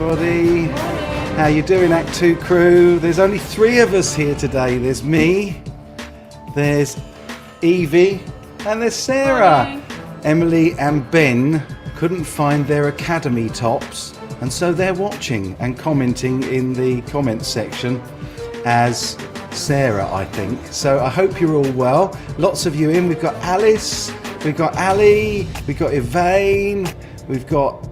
everybody. How you doing, Act 2 crew? There's only 3 of us here today. There's me, there's Evie, and there's Sarah. Morning. Emily and Ben couldn't find their academy tops, and so they're watching and commenting in the comments section as Sarah, I think. So I hope you're all well. Lots of you in. We've got Alice, we've got Ali, we've got Ivane, we've got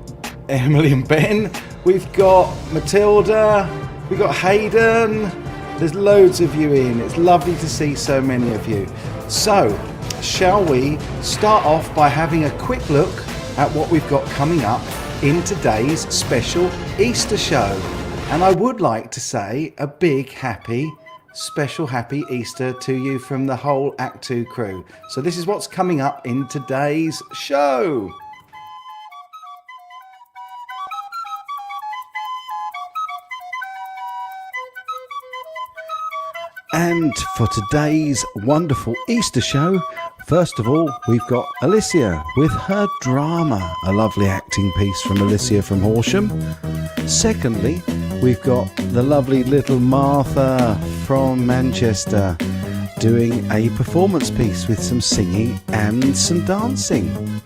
Emily and Ben, we've got Matilda, we've got Hayden. There's loads of you in. It's lovely to see so many of you. So, shall we start off by having a quick look at what we've got coming up in today's special Easter show? And I would like to say a big special happy Easter to you from the whole Act 2 crew. So this is what's coming up in today's show. And for today's wonderful Easter show, first of all, we've got Alessia with her drama, a lovely acting piece from Alessia from Horsham. Secondly, we've got the lovely little Martha from Manchester doing a performance piece with some singing and some dancing.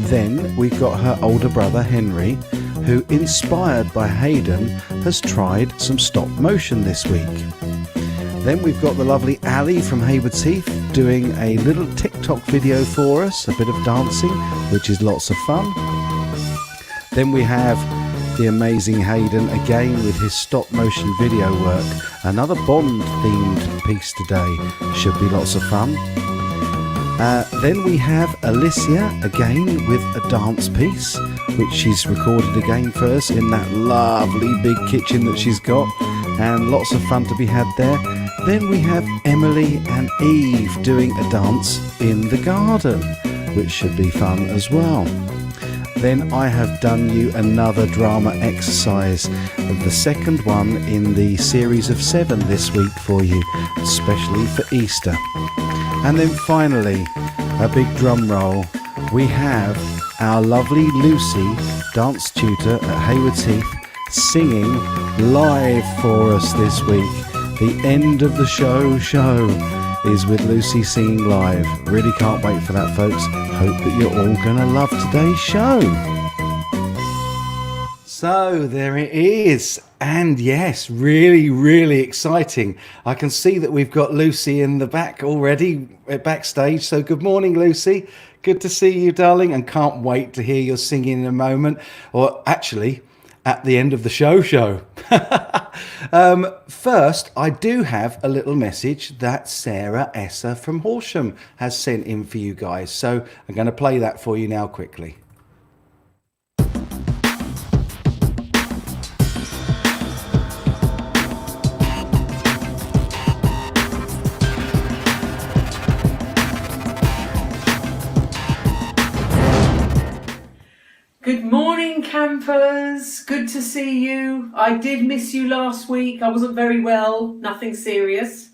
Then we've got her older brother Henry, who, inspired by Hayden, has tried some stop motion this week. Then we've got the lovely Ali from Haywards Heath doing a little TikTok video for us, a bit of dancing, which is lots of fun. Then we have the amazing Hayden again with his stop motion video work. Another Bond themed piece today, should be lots of fun. Then we have Alessia again with a dance piece, which she's recorded again for us in that lovely big kitchen that she's got, and lots of fun to be had there. Then we have Emily and Eve doing a dance in the garden, which should be fun as well. Then I have done you another drama exercise, the second one in the series of 7 this week for you, especially for Easter. And then finally, a big drum roll, we have our lovely Lucy, dance tutor at Haywards Heath, singing live for us this week. The end of the show is with Lucy singing live. Really can't wait for that, folks. Hope that you're all going to love today's show. So there it is. And yes, really exciting. I can see that we've got Lucy in the back already, backstage. So good morning, Lucy. Good to see you, darling. And can't wait to hear your singing in a moment. Or actually, at the end of the show. First, I do have a little message that Sarah Esser from Horsham has sent in for you guys. So I'm going to play that for you now quickly. Good morning, campers. Good to see you. I did miss you last week. I wasn't very well, nothing serious.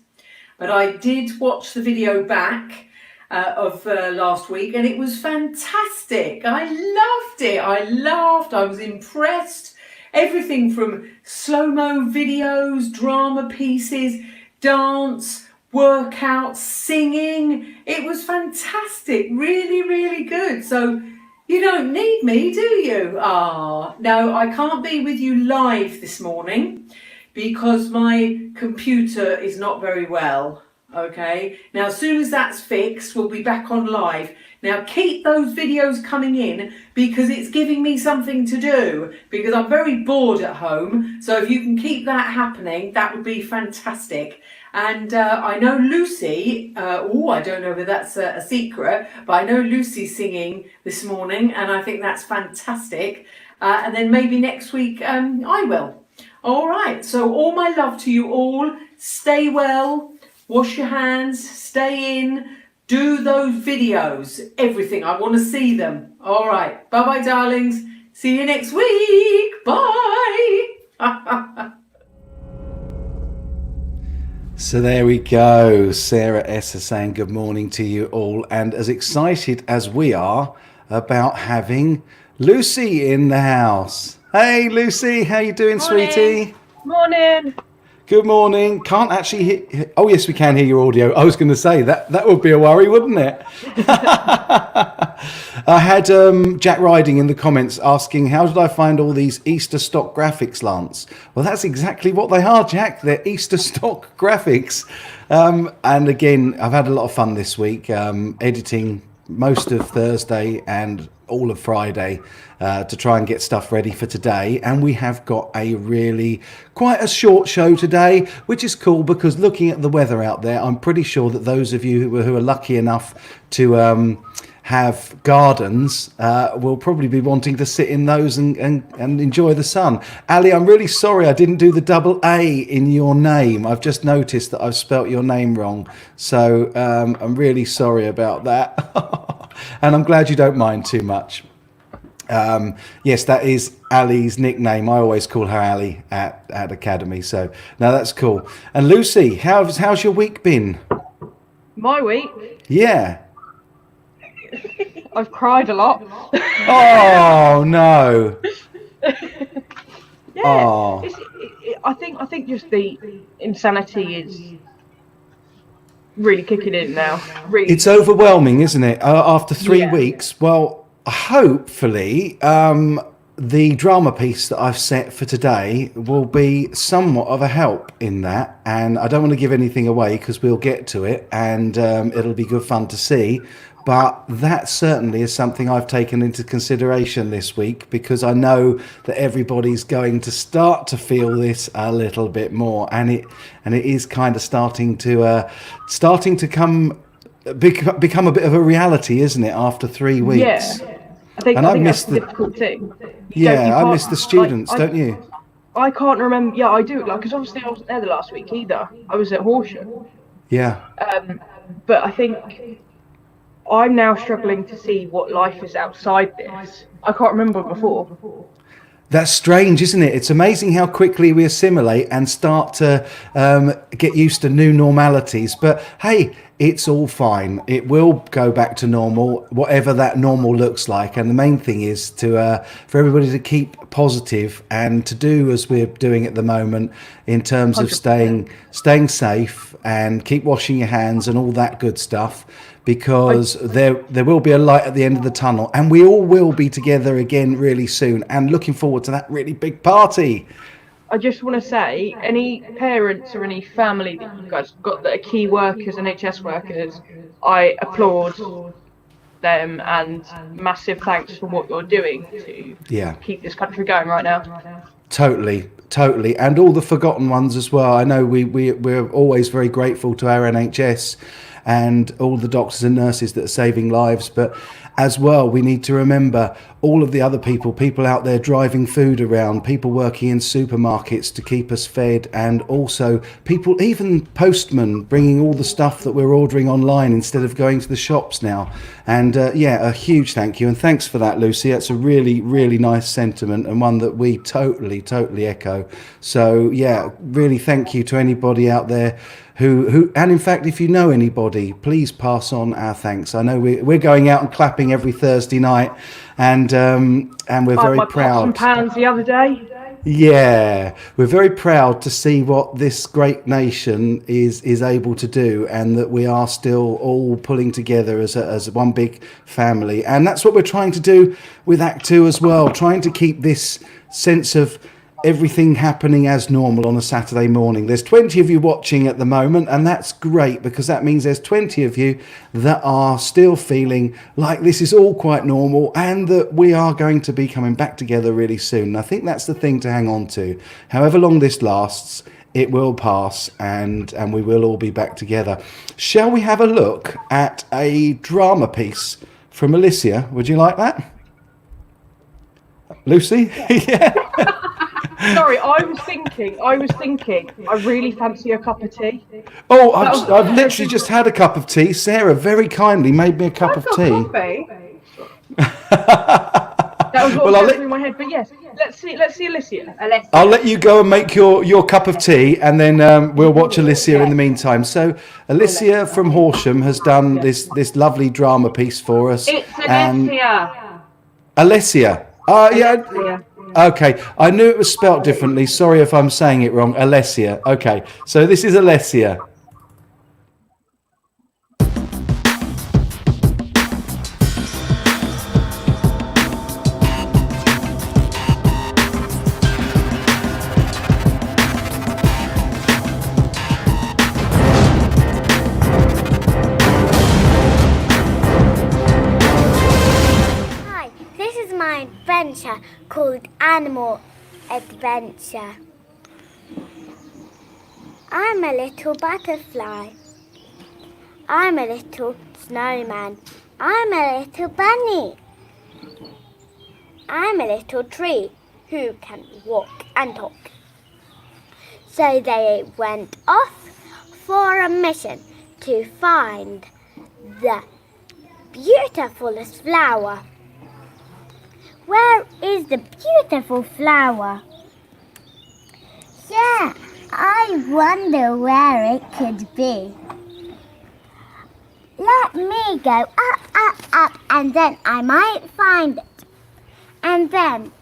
But I did watch the video back of last week, and it was fantastic. I loved it. I laughed. I was impressed. Everything from slow-mo videos, drama pieces, dance, workouts, singing. It was fantastic. Really good. So you don't need me, do you? No, I can't be with you live this morning because my computer is not very well, okay? Now, as soon as that's fixed, we'll be back on live. Now, keep those videos coming in because it's giving me something to do because I'm very bored at home. So if you can keep that happening, that would be fantastic. And I know Lucy, I don't know if that's a secret, but I know Lucy's singing this morning and I think that's fantastic. And then maybe next week I will. All right, so all my love to you all. Stay well, wash your hands, stay in, do those videos, everything. I want to see them. All right, bye-bye, darlings. See you next week. Bye. So there we go, Sarah Esser saying good morning to you all, and as excited as we are about having Lucy in the house. Hey, Lucy, how you doing, Morning. sweetie? Morning. Good morning. Can't actually hear... Oh, yes, we can hear your audio. I was going to say, that would be a worry, wouldn't it? I had Jack Riding in the comments asking, how did I find all these Easter stock graphics, Lance? Well, that's exactly what they are, Jack. They're Easter stock graphics. And again, I've had a lot of fun this week, editing most of Thursday and all of Friday to try and get stuff ready for today. And we have got a really quite a short show today, which is cool because looking at the weather out there, I'm pretty sure that those of you who are lucky enough to have gardens will probably be wanting to sit in those and enjoy the sun. Ali, I'm really sorry I didn't do the double A in your name. I've just noticed that I've spelt your name wrong. So I'm really sorry about that. And I'm glad you don't mind too much. Yes, that is Ali's nickname. I always call her Ali at Academy. So no, that's cool. And Lucy, how's your week been? My week? Yeah. I've cried a lot. Oh no. Yeah. Oh. I think just the insanity is really kicking in now. Really. It's overwhelming, isn't it? After 3 Yeah. weeks. Well, hopefully, the drama piece that I've set for today will be somewhat of a help in that. And I don't want to give anything away because we'll get to it and it'll be good fun to see. But that certainly is something I've taken into consideration this week because I know that everybody's going to start to feel this a little bit more, and it is kind of starting to become a bit of a reality, isn't it? After 3 weeks, Yeah. I think that's the difficult thing. I miss the students, don't you? I can't remember. Yeah, I do. Because obviously I wasn't there the last week either. I was at Horsham. Yeah. But I think I'm now struggling to see what life is outside this. I can't remember before. That's strange, isn't it? It's amazing how quickly we assimilate and start to get used to new normalities. But hey, it's all fine. It will go back to normal, whatever that normal looks like. And the main thing is to for everybody to keep positive and to do as we're doing at the moment in terms of 100%. staying safe and keep washing your hands and all that good stuff. Because there will be a light at the end of the tunnel, and we all will be together again really soon, and looking forward to that really big party. I just want to say, any parents or any family that you guys got that are key workers, NHS workers, I applaud them and massive thanks for what you're doing to keep this country going right now. Totally, and all the forgotten ones as well. I know we're always very grateful to our NHS and all the doctors and nurses that are saving lives, but as well we need to remember all of the other people out there driving food around, people working in supermarkets to keep us fed, and also people, even postmen, bringing all the stuff that we're ordering online instead of going to the shops now. And a huge thank you, and thanks for that, Lucy. That's a really, really nice sentiment and one that we totally echo. So yeah, really thank you to anybody out there who and in fact, if you know anybody, please pass on our thanks. I know we're going out and clapping every Thursday night, and we're very proud. Pots and pans the other day. Yeah, we're very proud to see what this great nation is able to do, and that we are still all pulling together as one big family. And that's what we're trying to do with Act 2 as well, trying to keep this sense of everything happening as normal on a Saturday morning. There's 20 of you watching at the moment, and that's great because that means there's 20 of you that are still feeling like this is all quite normal and that we are going to be coming back together really soon. And I think that's the thing to hang on to. However long this lasts, it will pass, and we will all be back together. Shall we have a look at a drama piece from Alessia? Would you like that? Lucy? Yeah. Sorry, I was thinking, I really fancy a cup of tea. Oh, I've literally just had a cup of tea. Sarah very kindly made me a cup of tea. That was what was going through my head, but yes, let's see Alessia. I'll let you go and make your cup of tea, and then we'll watch Alessia in the meantime. So Alessia from Horsham has done this lovely drama piece for us. It's Alessia. Alessia. Yeah. Okay, I knew it was spelt differently. Sorry if I'm saying it wrong. Alessia. Okay, so this is Alessia. Hi, this is my adventure called Animal Adventure. I'm a little butterfly. I'm a little snowman. I'm a little bunny. I'm a little tree who can walk and talk. So they went off for a mission to find the beautifulest flower. Where is the beautiful flower? Yeah, I wonder where it could be. Let me go up, up, up, and then I might find it. And then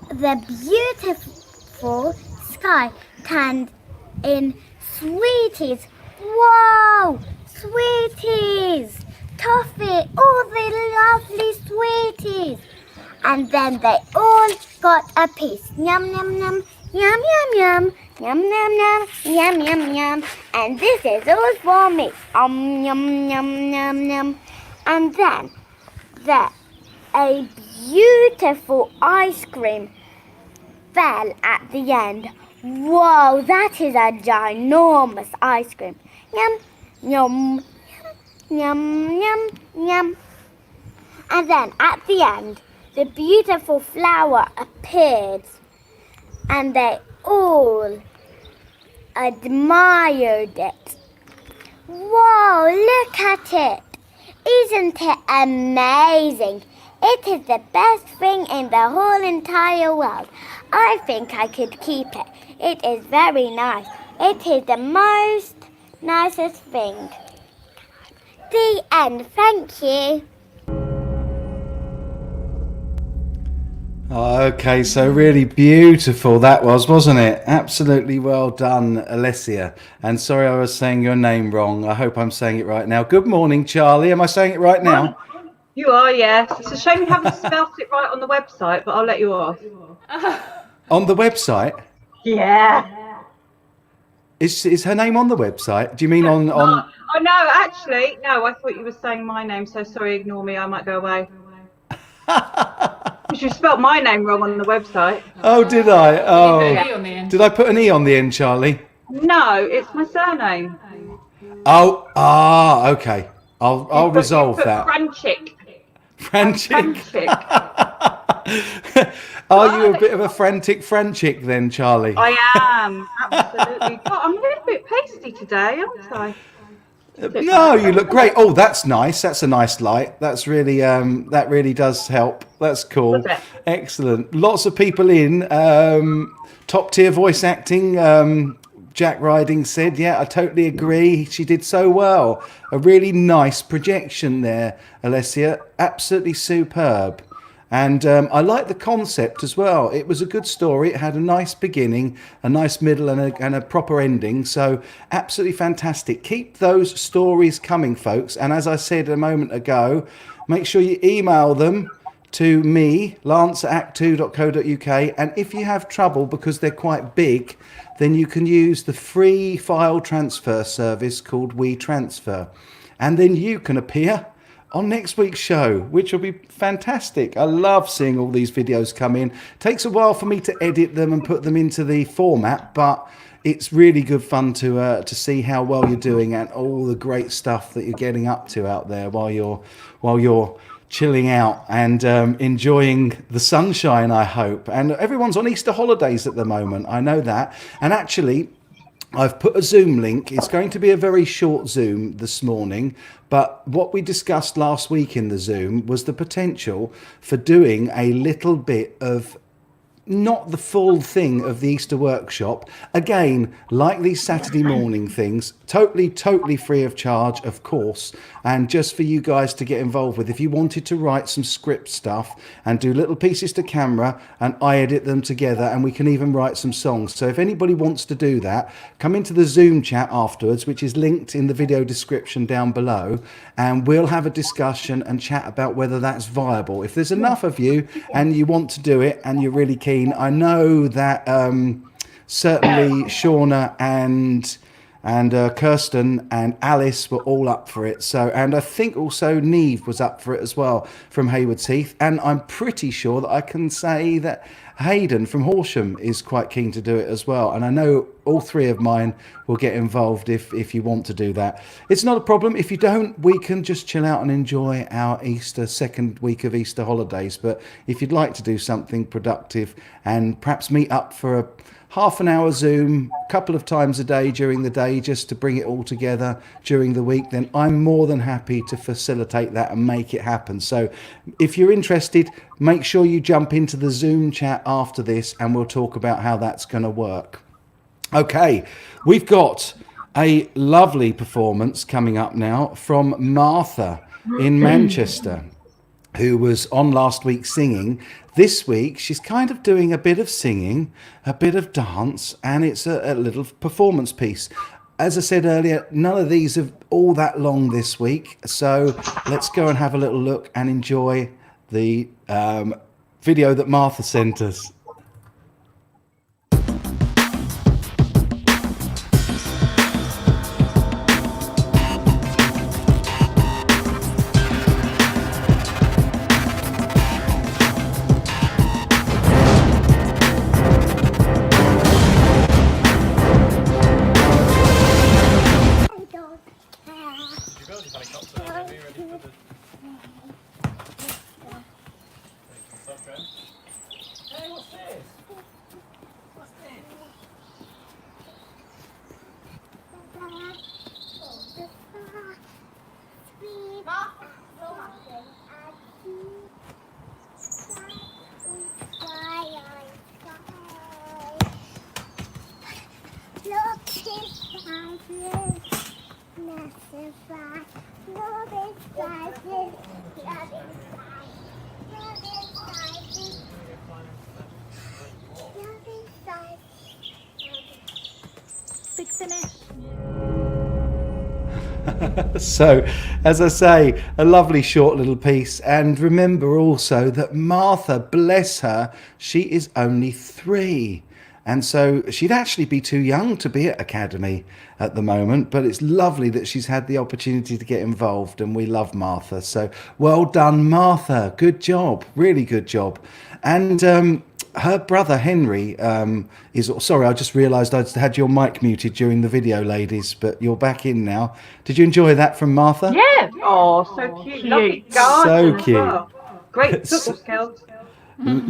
the beautiful sky turned in sweeties. Whoa, sweeties! Toffee, all the lovely sweeties. And then they all got a piece. Yum, yum, yum, yum, yum, yum, yum, yum, yum, yum, yum, yum. And this is all for me. Yum, yum, yum, yum. And then a beautiful ice cream fell at the end. Whoa, that is a ginormous ice cream. Yum, yum, yum, yum, yum. And then at the end, the beautiful flower appeared, and they all admired it. Whoa, look at it! Isn't it amazing? It is the best thing in the whole entire world. I think I could keep it. It is very nice. It is the most nicest thing. The end. Thank you. Okay, so really beautiful that was, wasn't it? Absolutely well done, Alessia. And sorry I was saying your name wrong. I hope I'm saying it right now. Good morning, Charlie. Am I saying it right now? You are, yes. It's a shame you haven't spelled it right on the website, but I'll let you off. On the website? Yeah. Is her name on the website? Do you mean on... Oh, no, actually, no, I thought you were saying my name, so sorry, ignore me, I might go away. You spelled my name wrong on the website. Oh, did I? Oh, Yeah. did I put an E on the end, Charlie? No, it's my surname. Oh, okay. I'll resolve that. Franchick. Frantic. Are you a bit of a frantic then, Charlie? I am, absolutely. God, I'm a little bit pasty today, aren't I? No, you look great. Oh, that's nice. That's a nice light. That's really that really does help. That's cool. Does it? Excellent. Lots of people in. Top tier voice acting. Jack Riding said, yeah, I totally agree. She did so well. A really nice projection there, Alessia. Absolutely superb. And I like the concept as well. It was a good story. It had a nice beginning, a nice middle, and a proper ending. So absolutely fantastic. Keep those stories coming, folks. And as I said a moment ago, make sure you email them to me, lance@act2.co.uk. And if you have trouble because they're quite big, then you can use the free file transfer service called WeTransfer. And then you can appear on next week's show, which will be fantastic. I love seeing all these videos come in. Takes a while for me to edit them and put them into the format, but it's really good fun to see how well you're doing and all the great stuff that you're getting up to out there while you're chilling out and enjoying the sunshine, I hope. And everyone's on Easter holidays at the moment. I know that. And actually, I've put a Zoom link. It's going to be a very short Zoom this morning, but what we discussed last week in the Zoom was the potential for doing a little bit of not the full thing of the Easter workshop. Again, like these Saturday morning things, totally free of charge, of course, and just for you guys to get involved with. If you wanted to write some script stuff and do little pieces to camera, and I edit them together, and we can even write some songs. So if anybody wants to do that, come into the Zoom chat afterwards, which is linked in the video description down below, and we'll have a discussion and chat about whether that's viable. If there's enough of you and you want to do it and you're really keen, I know that certainly Shauna and Kirsten and Alice were all up for it. So, and I think also Neve was up for it as well from Haywards Heath. And I'm pretty sure that I can say that Hayden from Horsham is quite keen to do it as well. And I know all three of mine will get involved if you want to do that. It's not a problem. If you don't, we can just chill out and enjoy our Easter, second week of Easter holidays. But if you'd like to do something productive and perhaps meet up for a half an hour Zoom a couple of times a day during the day just to bring it all together during the week, then I'm more than happy to facilitate that and make it happen. So if you're interested, make sure you jump into the Zoom chat after this and we'll talk about how that's going to work. Okay, we've got a lovely performance coming up now from Martha in Manchester, who was on last week singing. This week, she's kind of doing a bit of singing, a bit of dance, and it's a little performance piece. As I said earlier, none of these are all that long this week. So let's go and have a little look and enjoy the video that Martha sent us. So, as I say, a lovely short little piece. And remember also that Martha, bless her, she is only 3. And so she'd actually be too young to be at Academy at the moment. But it's lovely that she's had the opportunity to get involved. And we love Martha. So well done, Martha. Good job. Really good job. And her brother Henry is... Sorry, I just realised I'd had your mic muted during the video, ladies, but you're back in now. Did you enjoy that from Martha? Yeah. Oh, so cute. Lovely garden as well. Great football skills.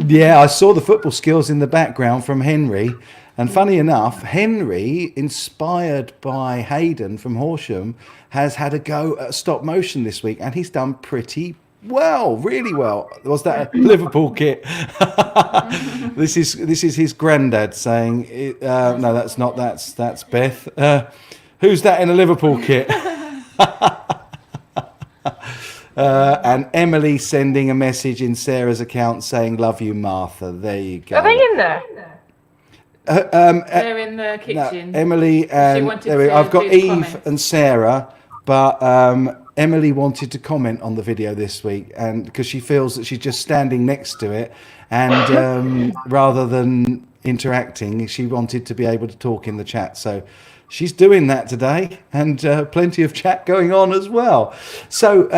Yeah, I saw the football skills in the background from Henry. And funny enough, Henry, inspired by Hayden from Horsham, has had a go at stop motion this week, and he's done pretty well, really well. Was that a Liverpool kit? This is his granddad saying, no, that's not. That's Beth. Who's that in a Liverpool kit? And Emily sending a message in Sarah's account saying, "Love you, Martha." There you go. Are they in there? They're in the kitchen. No, Emily and I've got Eve comments. And Sarah, but Emily wanted to comment on the video this week, and because she feels that she's just standing next to it, and rather than interacting, she wanted to be able to talk in the chat. So she's doing that today, and plenty of chat going on as well. So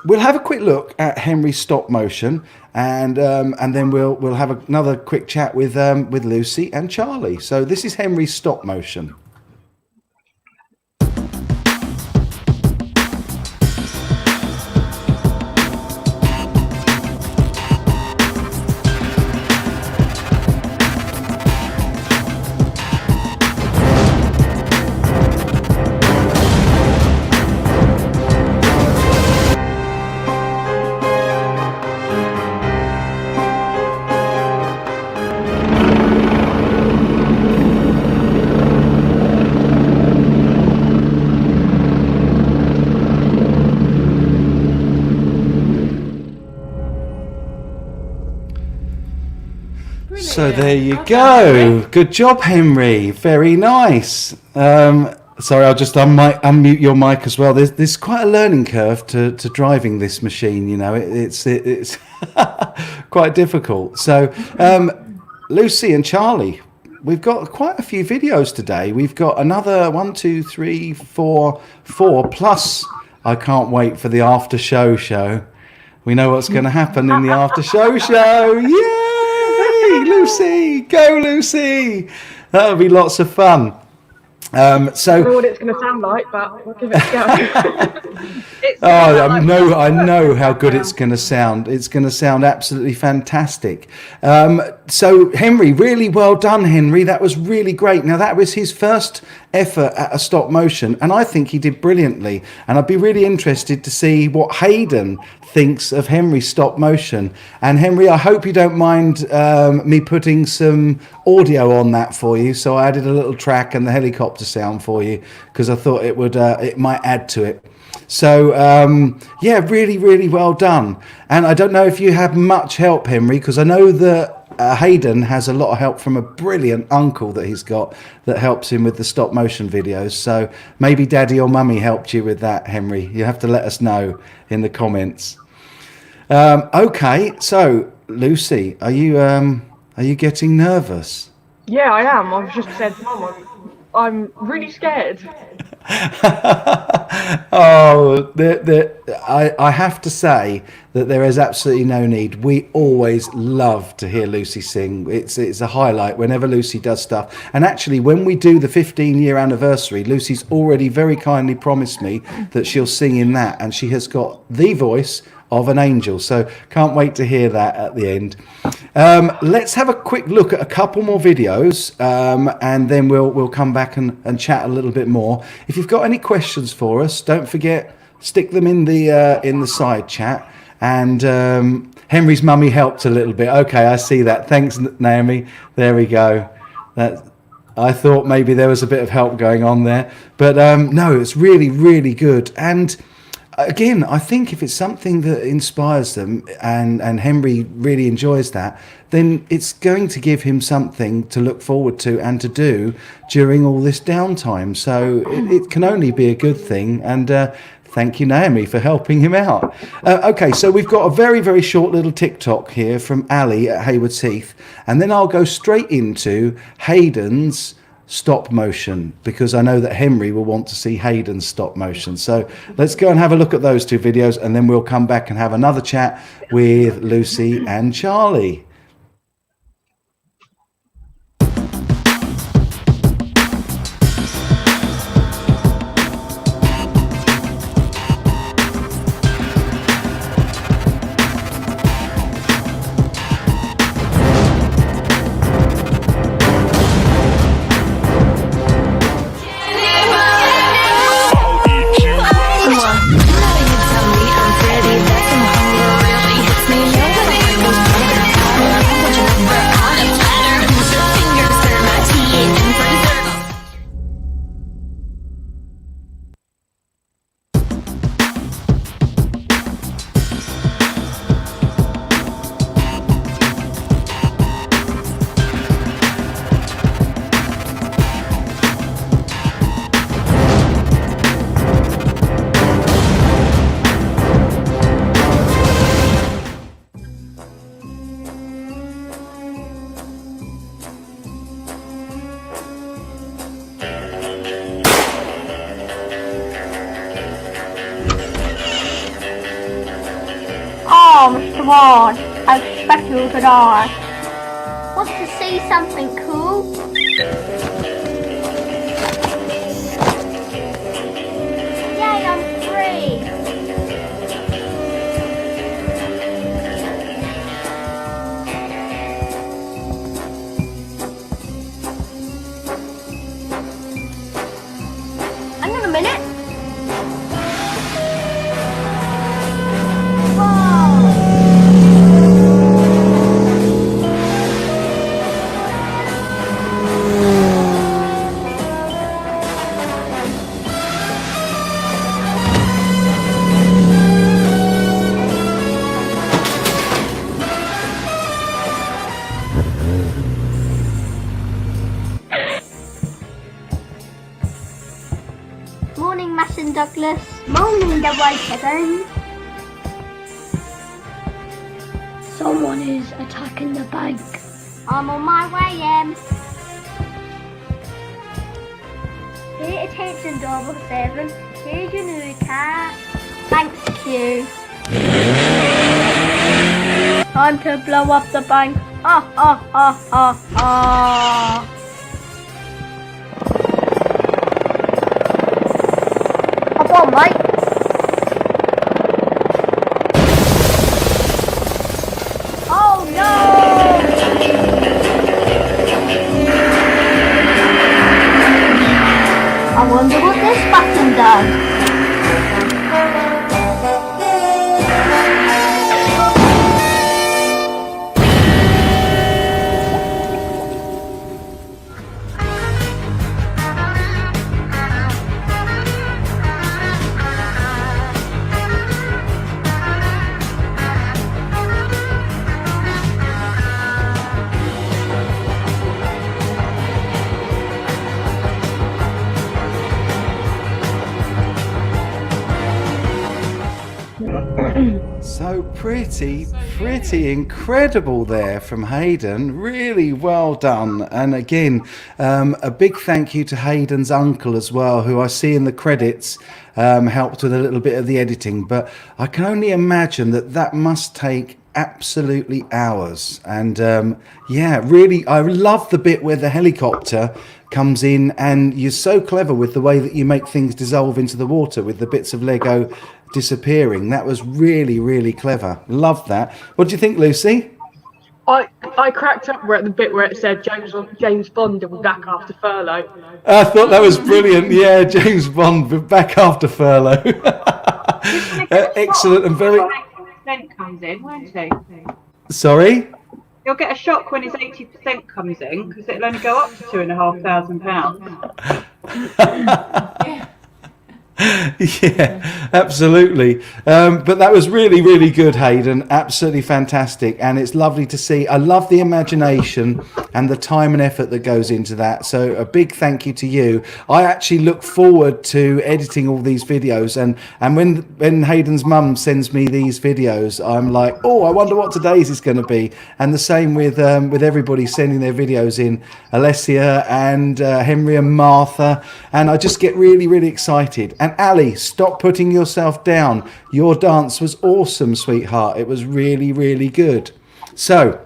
we'll have a quick look at Henry's stop motion, and then we'll have another quick chat with Lucy and Charlie. So this is Henry's stop motion. So there you go. Good job, Henry. Very nice. Sorry, I'll just unmute your mic as well. There's quite a learning curve to driving this machine. You know, it's quite difficult. So, Lucy and Charlie, we've got quite a few videos today. We've got another 1, 2, 3, 4, plus. I can't wait for the after show. We know what's going to happen in the after show. Yay, Lucy! Go, Lucy! That'll be lots of fun. I don't know what it's going to sound like, but we'll give it a go. I know how good it's going to sound. It's going to sound absolutely fantastic. So, Henry, really well done, Henry. That was really great. Now, that was his first effort at a stop motion, and I think he did brilliantly. And I'd be really interested to see what Hayden thinks of Henry's stop motion. And Henry, I hope you don't mind me putting some audio on that for you. So I added a little track and the helicopter sound for you because I thought it might add to it. So really, really well done. And I don't know if you have much help, Henry, because I know that Hayden has a lot of help from a brilliant uncle that he's got that helps him with the stop motion videos. So maybe Daddy or Mummy helped you with that, Henry. You have to let us know in the comments. Okay, so Lucy, are you getting nervous? Yeah, I am. I've just said, Mum, I'm really scared. I have to say that there is absolutely no need. We always love to hear Lucy sing. It's a highlight whenever Lucy does stuff. And actually, when we do the 15-year anniversary, Lucy's already very kindly promised me that she'll sing in that, and she has got the voice of an angel. So can't wait to hear that at the end. Let's have a quick look at a couple more videos, and then we'll come back and chat a little bit more. If you've got any questions for us, don't forget, stick them in the side chat. And Henry's mummy helped a little bit. Okay, I see that. Thanks, Naomi. There we go. I thought maybe there was a bit of help going on there, but no, it's really, really good. And again, I think if it's something that inspires them and Henry really enjoys that, then it's going to give him something to look forward to and to do during all this downtime. So it can only be a good thing. And thank you, Naomi, for helping him out. Okay, so we've got a very, very short little TikTok here from Ali at Haywards Heath. And then I'll go straight into Hayden's stop motion, because I know that Henry will want to see Hayden's stop motion. So let's go and have a look at those two videos, and then we'll come back and have another chat with Lucy and Charlie. Oh, Mr. Ward, I expect you to die. Want to see something cool? Yay, I'm free! Hang on a minute. Douglas. Morning, double seven. Someone is attacking the bank. I'm on my way, Here attention, double seven. Here's your new car. Thanks, Q. Time to blow up the bank. Ha ha ha ha ha. Hop on, mate. Oh no! I wonder what this button does. So pretty incredible there from Hayden. Really well done. And again, a big thank you to Hayden's uncle as well, who I see in the credits helped with a little bit of the editing. But I can only imagine that must take absolutely hours. And yeah, really, I love the bit where the helicopter comes in, and you're so clever with the way that you make things dissolve into the water with the bits of Lego disappearing. That was really clever. Love that. What do you think, Lucy? I cracked up at the bit where it said James Bond will be back after furlough. I thought that was brilliant. Yeah, James Bond back after furlough. Excellent and very. 80% comes in, won't he? Sorry. He'll get a shock when his 80% comes in, because it'll only go up to £2,500. Yeah, absolutely. But that was really good, Hayden. Absolutely fantastic. And it's lovely to see. I love the imagination and the time and effort that goes into that. So a big thank you to you. I actually look forward to editing all these videos. And when Hayden's mum sends me these videos, I'm like, oh, I wonder what today's is going to be. And the same with everybody sending their videos in, Alessia and Henry and Martha. And I just get really excited. And Ali, stop putting yourself down. Your dance was awesome, sweetheart. It was really good. So,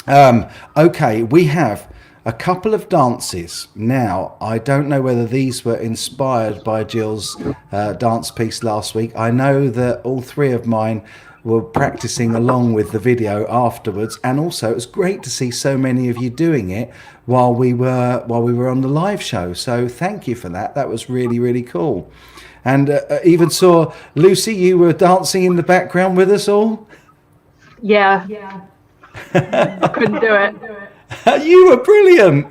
okay, we have a couple of dances. Now, I don't know whether these were inspired by Jill's dance piece last week. I know that all three of mine were practicing along with the video afterwards, and also it was great to see so many of you doing it while we were on the live show. So thank you for that. That was really cool. And even saw Lucy, you were dancing in the background with us all. Yeah. I couldn't do it. You were brilliant.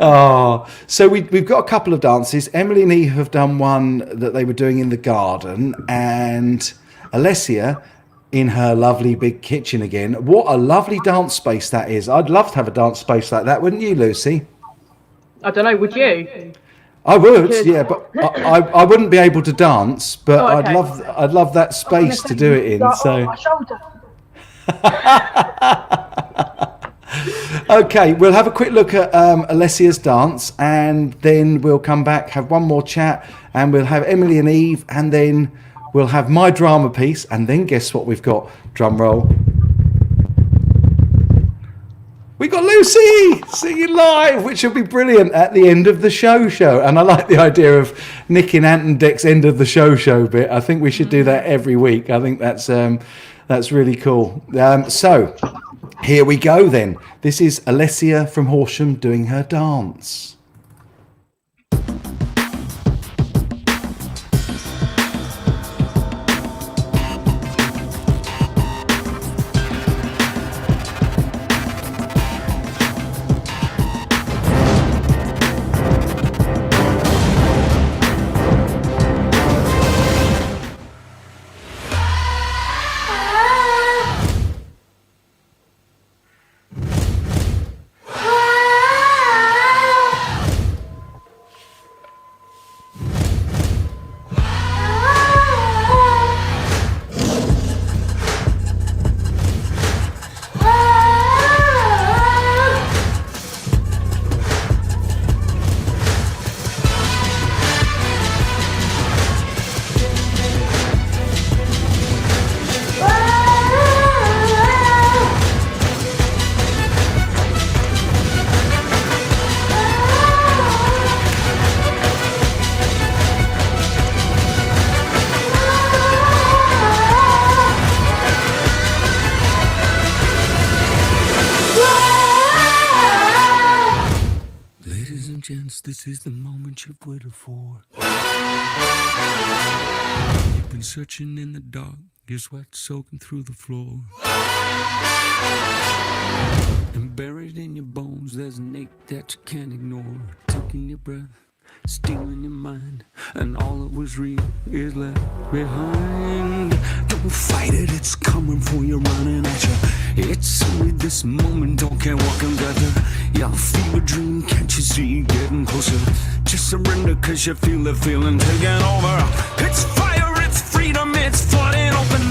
Oh, so we've got a couple of dances. Emily and Eve have done one that they were doing in the garden, and Alessia in her lovely big kitchen again. What a lovely dance space that is. I'd love to have a dance space like that, wouldn't you, Lucy? I don't know, would you? I would, yeah, but I wouldn't be able to dance, but Oh, okay. I'd love that space to do it in. So My shoulder. okay, we'll have a quick look at Alessia's dance, and then we'll come back, have one more chat, and we'll have Emily and Eve, and then we'll have my drama piece, and then guess what we've got? Drum roll. We got Lucy singing live, which will be brilliant at the end of the show. And I like the idea of nicking Anton Deck's end of the show bit. I think we should do that every week. I think that's really cool. So here we go then. This is Alessia from Horsham doing her dance. chance, this is the moment you've waited for. You've been searching in the dark, your sweat soaking through the floor. And buried in your bones, there's an ache that you can't ignore. Taking your breath, stealing your mind, and all that was real is left behind. Don't fight it, it's coming for you, running at you. It's only this moment, don't care what comes after. Your fever dream, can't you see, getting closer? Just surrender, cause you feel the feeling taking over. It's fire, it's freedom, it's flooding open.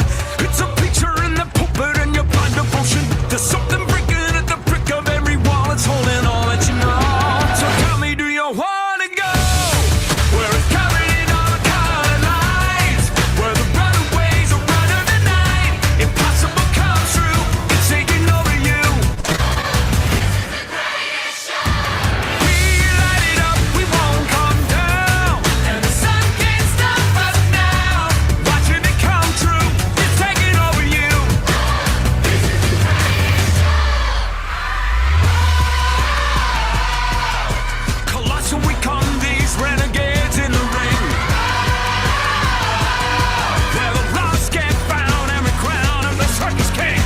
It's a picture in the pulpit and your blind devotion. There's something breaking at the brick of every wall, it's holding all that you know. So tell me, do you want to go? Where it's covered in all the colored lights, where the runaways are running the night. Impossible comes true, it's taking over you. We light it up, we won't come down, and the sun can't stop us now. Watching it come true, it's taking over you. Colossal we come, these renegades in the ring. Where the lost get found, every crown of the circus king.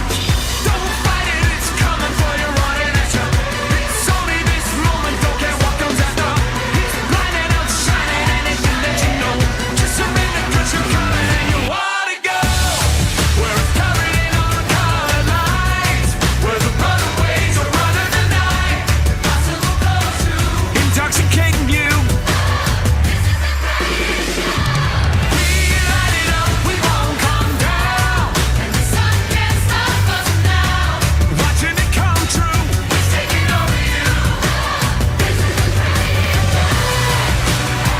Don't fight it, it's coming for you, running at you. It's only this moment, don't care what comes after. It's blinding out, shining anything that you know. Just surrender, cause you're coming and you wanna go. Where it's covered in all the colored lights, where the runaways are running the night. Impossible goes through, intoxicating you. We light it up, we won't come down, and the sun can't stop us now. Watching it come true, it's taking over you.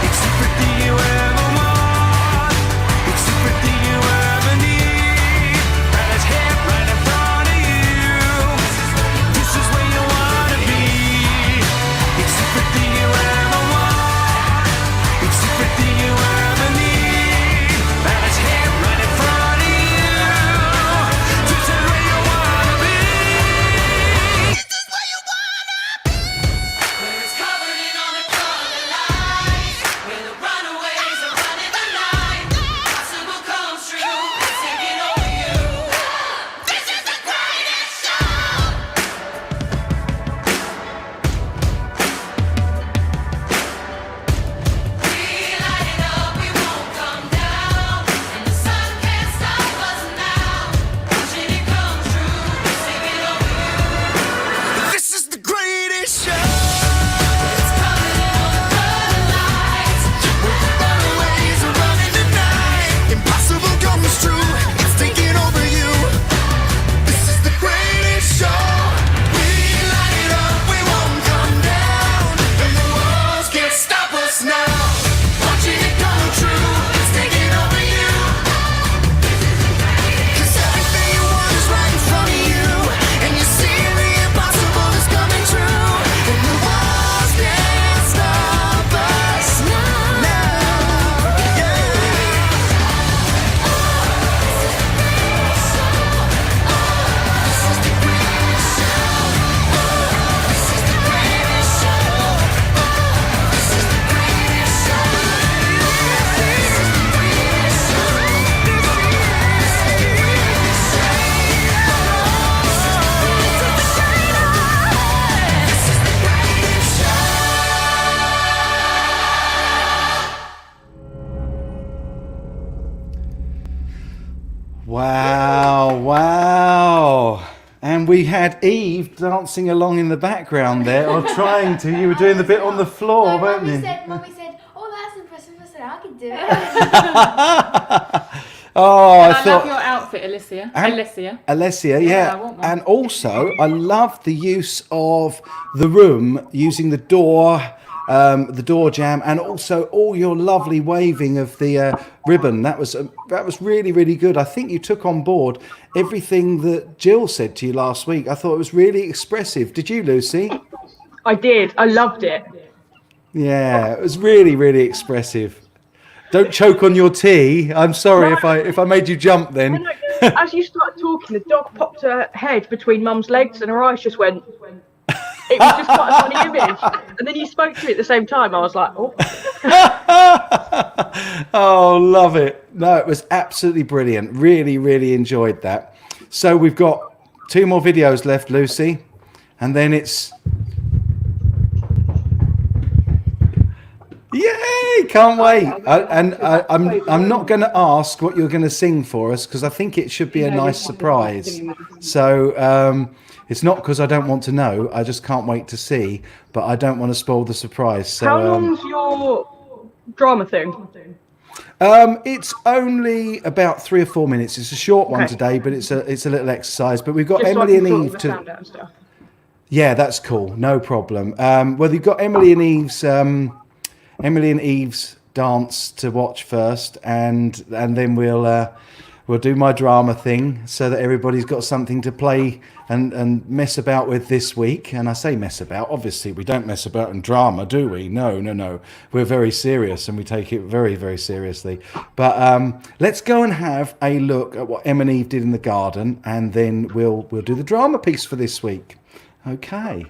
It's everything you ever want, it's everything you ever need, and it's here right in front of you. This is where you wanna be. It's everything you ever want, it's everything you ever need, and it's here right in front of you. This is where you wanna be. This is where you wanna be. Where it's covered in all the colored lights, where the runaways are running the night. Impossible comes true, it's taking over you. This is the greatest show. We light it up, we won't come down, and the sun can't stop us now. Watching it come true, it's taking over you. This is the greatest show. It's coming in all the colored lights, where the runaways are running the night. Impossible comes true, it's taking over you. This is the greatest show. We light it up, we won't come down, and the walls can't stop us now. Watching it come true, it's taking over you. 'Cause everything you want is right in front of you, and you see the impossible is coming true, and the walls can't stop us now. Yeah. Wow, wow. And we had Eve dancing along in the background there, or trying to. You were doing the bit on the floor, weren't you? Mummy said, "Oh, that's impressive." I said, "I can do it." Oh, I I thought. love your outfit, Alessia. And- Alessia. Alessia, Yeah, yeah. I want one. And also, I love the use of the room using the door jam, and also all your lovely waving of the ribbon. That was really, really good. I think you took on board everything that Jill said to you last week. I thought it was really expressive. Did you, Lucy? I did. I loved it. Yeah, it was really, really expressive. Don't choke on your tea. I'm sorry if I made you jump then. As you started talking, the dog popped her head between Mum's legs and her eyes just went. It was just quite a funny image. And then you spoke to me at the same time. I was like, oh. Oh, love it. No, it was absolutely brilliant. Really, really enjoyed that. So we've got 2 more videos left, Lucy, and then it's... Yay! Can't wait. I'm not going to ask what you're going to sing for us because I think it should be a nice surprise. So it's not because I don't want to know. I just can't wait to see. But I don't want to spoil the surprise. So, how long's your drama thing? It's only about 3 or 4 minutes. It's a short one today, but it's a little exercise. But we've got Just Emily so I can and sort Eve the to. sound out and stuff. Yeah, that's cool. No problem. Well, you've got Emily and Eve's dance to watch first, and then we'll do my drama thing so that everybody's got something to play and mess about with this week. And I say mess about, obviously we don't mess about in drama, do we? No. We're very serious and we take it very, very seriously. But let's go and have a look at what Em and Eve did in the garden, and then we'll do the drama piece for this week. Okay.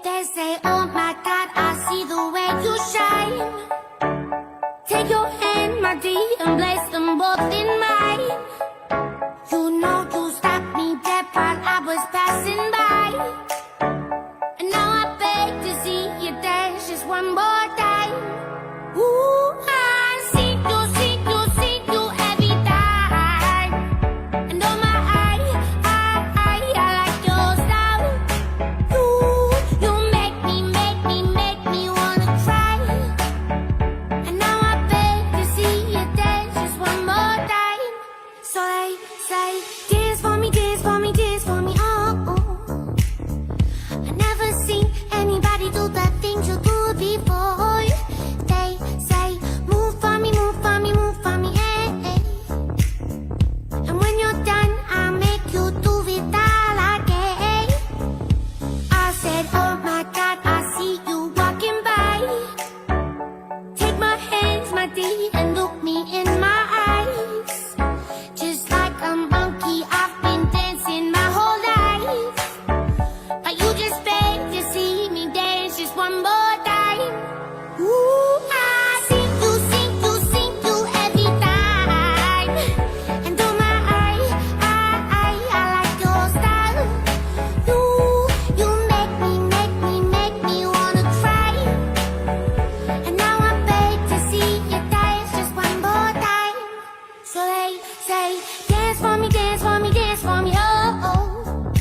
They say, oh my God, I see the way you shine. Take your hand, my dear, and place them both in mine. You know you stopped me dead while I was passing by. And now I beg to see you dance just one more time. Ooh, I see you every time. And oh my, I like your style. You make me wanna cry. And now I beg to see you dance just one more time. So they say, dance for me, dance for me, dance for me, oh. I never seen anybody do the things you do before. They say, move for me, move for me, move for me, hey, hey. And when you're done, I'll make you do it all again. I said, oh my God, I see you walking by. Take my hands, my dear, and look me in my eyes. Just like a monkey, I've been dancing my whole life. But you just beg to see me dance just one more time. Ooh, I see you every time. And oh my, I like your style. You make me wanna cry. And now I beg to see you dance just one more time. So they say, dance for me, dance for me, dance for me, oh.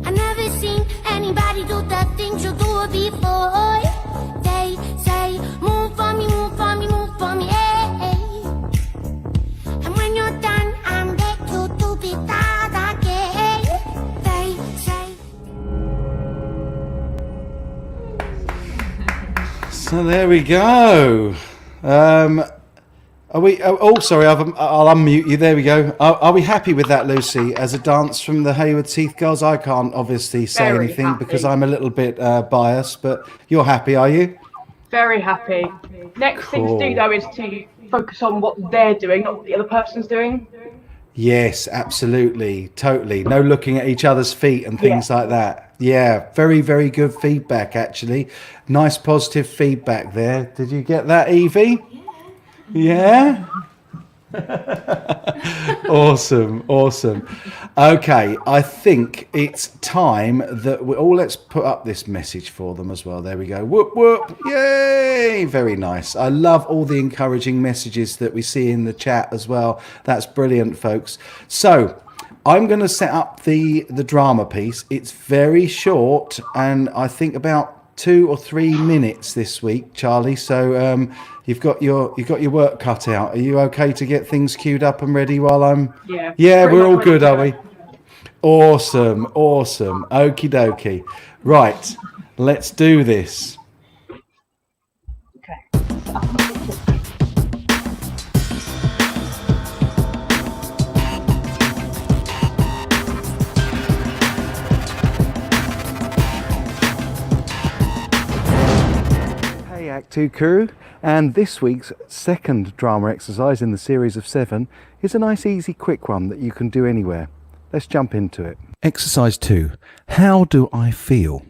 I never seen anybody do the things you do before. They say, move for me, move for me, move for me, hey, hey. And when you're done, I'm back to do it all again. They say. So there we go. Are we? Oh, sorry. I'll unmute you. There we go. Are we happy with that, Lucy? As a dance from the Hayward Heath Girls, I can't obviously say Very anything happy. because I'm a little bit biased. But you're happy, are you? Very happy. Next thing to do, Cool. though, is to focus on what they're doing, not what the other person's doing. Yes, absolutely, totally. No looking at each other's feet and things like that. Yeah, very, very good feedback. Actually, nice positive feedback there. Did you get that, Evie? Yeah. Awesome. Okay, I think it's time that let's put up this message for them as well. There we go. Whoop whoop. Yay. Very nice. I love all the encouraging messages that we see in the chat as well. That's brilliant, folks. So I'm going to set up the drama piece. It's very short, and I think about 2 or 3 minutes this week, Charlie. So you've got your work cut out. Are you okay to get things queued up and ready while I'm? Yeah, pretty we're all much good, are ready we? Awesome. Okie dokie. Right, let's do this. Okay. Hey Act 2 crew, and this week's second drama exercise in the series of 7 is a nice easy quick one that you can do anywhere. Let's jump into it. Exercise 2. How do I feel?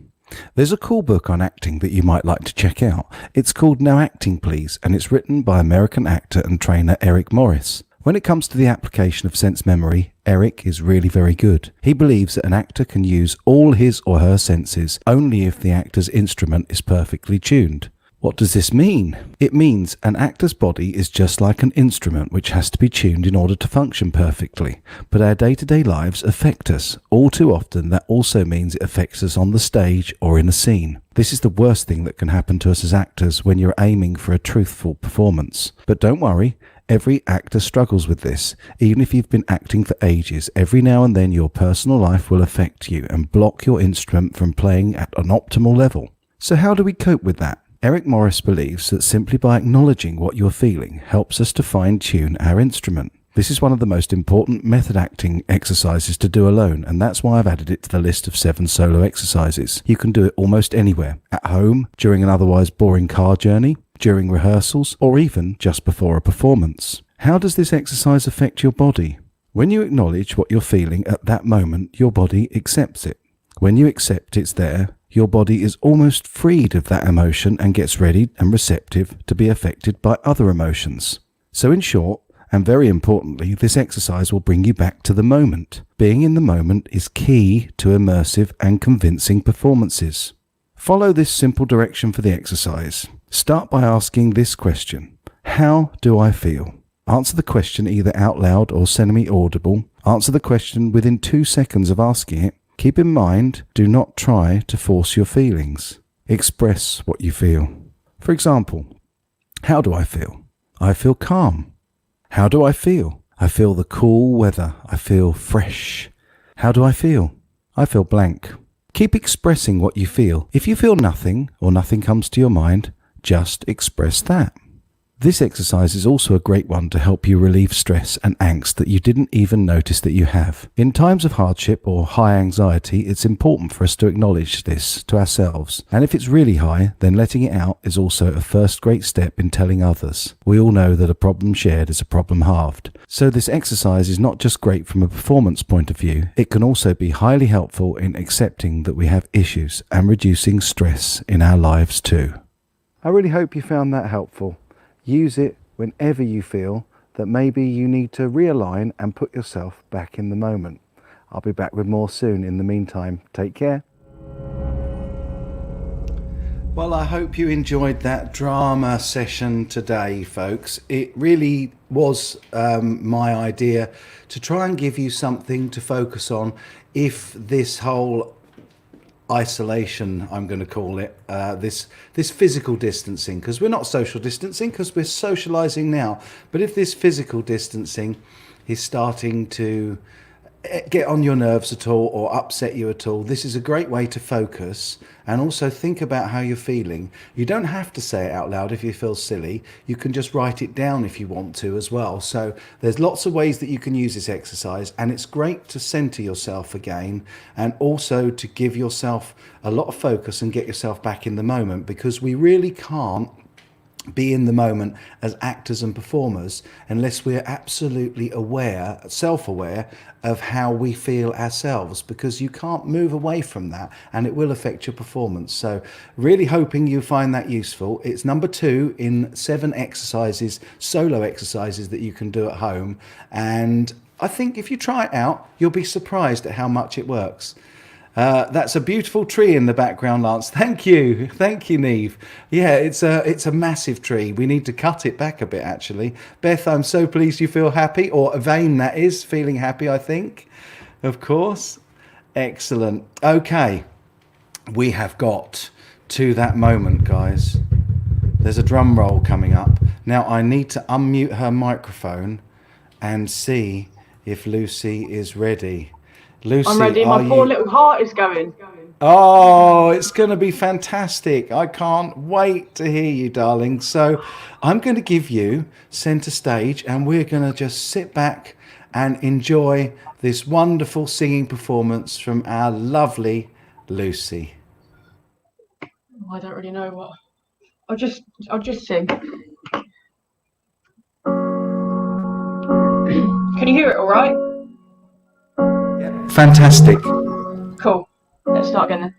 There's a cool book on acting that you might like to check out. It's called No Acting Please, and it's written by American actor and trainer Eric Morris. When it comes to the application of sense memory, Eric is really very good. He believes that an actor can use all his or her senses only if the actor's instrument is perfectly tuned. What does this mean? It means an actor's body is just like an instrument which has to be tuned in order to function perfectly. But our day-to-day lives affect us. All too often that also means it affects us on the stage or in a scene. This is the worst thing that can happen to us as actors when you're aiming for a truthful performance. But don't worry, every actor struggles with this. Even if you've been acting for ages, every now and then your personal life will affect you and block your instrument from playing at an optimal level. So how do we cope with that? Eric Morris believes that simply by acknowledging what you're feeling helps us to fine-tune our instrument. This is one of the most important method acting exercises to do alone, and that's why I've added it to the list of 7 solo exercises. You can do it almost anywhere, at home, during an otherwise boring car journey, during rehearsals, or even just before a performance. How does this exercise affect your body? When you acknowledge what you're feeling at that moment, your body accepts it. When you accept it's there, your body is almost freed of that emotion and gets ready and receptive to be affected by other emotions. So in short, and very importantly, this exercise will bring you back to the moment. Being in the moment is key to immersive and convincing performances. Follow this simple direction for the exercise. Start by asking this question: how do I feel? Answer the question either out loud or semi-audible. Answer the question within 2 seconds of asking it. Keep in mind, do not try to force your feelings. Express what you feel. For example, how do I feel? I feel calm. How do I feel? I feel the cool weather. I feel fresh. How do I feel? I feel blank. Keep expressing what you feel. If you feel nothing or nothing comes to your mind, just express that. This exercise is also a great one to help you relieve stress and angst that you didn't even notice that you have. In times of hardship or high anxiety, it's important for us to acknowledge this to ourselves. And if it's really high, then letting it out is also a first great step in telling others. We all know that a problem shared is a problem halved. So this exercise is not just great from a performance point of view, it can also be highly helpful in accepting that we have issues and reducing stress in our lives too. I really hope you found that helpful. Use it whenever you feel that maybe you need to realign and put yourself back in the moment. I'll be back with more soon. In the meantime, take care. Well, I hope you enjoyed that drama session today, folks. It really was my idea to try and give you something to focus on if this whole isolation, I'm going to call it, this physical distancing, because we're not social distancing because we're socializing now, but if this physical distancing is starting to get on your nerves at all or upset you at all, this is a great way to focus and also think about how you're feeling. You don't have to say it out loud if you feel silly. You can just write it down if you want to as well. So there's lots of ways that you can use this exercise, and it's great to center yourself again and also to give yourself a lot of focus and get yourself back in the moment, because we really can't be in the moment as actors and performers unless we're absolutely aware, self-aware of how we feel ourselves, because you can't move away from that and it will affect your performance. So really hoping you find that useful. It's number 2 in 7 exercises, solo exercises that you can do at home, and I think if you try it out you'll be surprised at how much it works. That's a beautiful tree in the background, Lance. Thank you, Neve. Yeah, it's a massive tree. We need to cut it back a bit, actually. Beth, I'm so pleased you feel happy, or Vane, that is, feeling happy, I think. Of course. Excellent. Okay, we have got to that moment, guys. There's a drum roll coming up. Now, I need to unmute her microphone and see if Lucy is ready. Lucy, I'm ready. My poor little heart is going. Oh, it's going to be fantastic. I can't wait to hear you, darling. So I'm going to give you center stage and we're going to just sit back and enjoy this wonderful singing performance from our lovely Lucy. I don't really know what. I'll just sing. Can you hear it all right? Fantastic. Cool. Let's start again then.